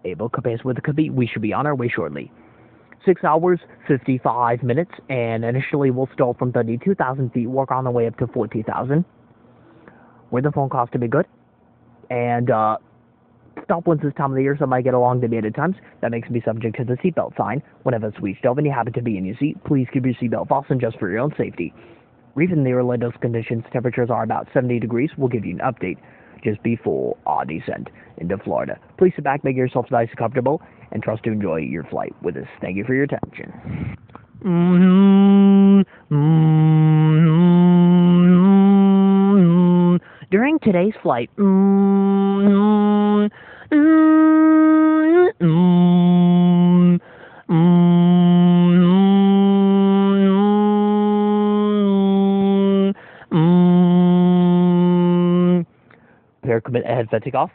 Able compares with the Kabi. We should be on our way shortly. 6 hours, 55 minutes, and initially we'll start from 32,000 feet, work on the way up to 40,000. Where the phone calls to be good. And, stop once this time of the year, so might get along debated times. That makes me subject to the seatbelt sign. Whenever it's reached over and you happen to be in your seat, please keep your seatbelt fastened just for your own safety. Even the Orlando's conditions, temperatures are about 70 degrees. We'll give you an update just before our descent into Florida. Please sit back, make yourself nice and comfortable, and trust to enjoy your flight with us. Thank you for your attention. During today's flight, Pair commit ahead, set take off.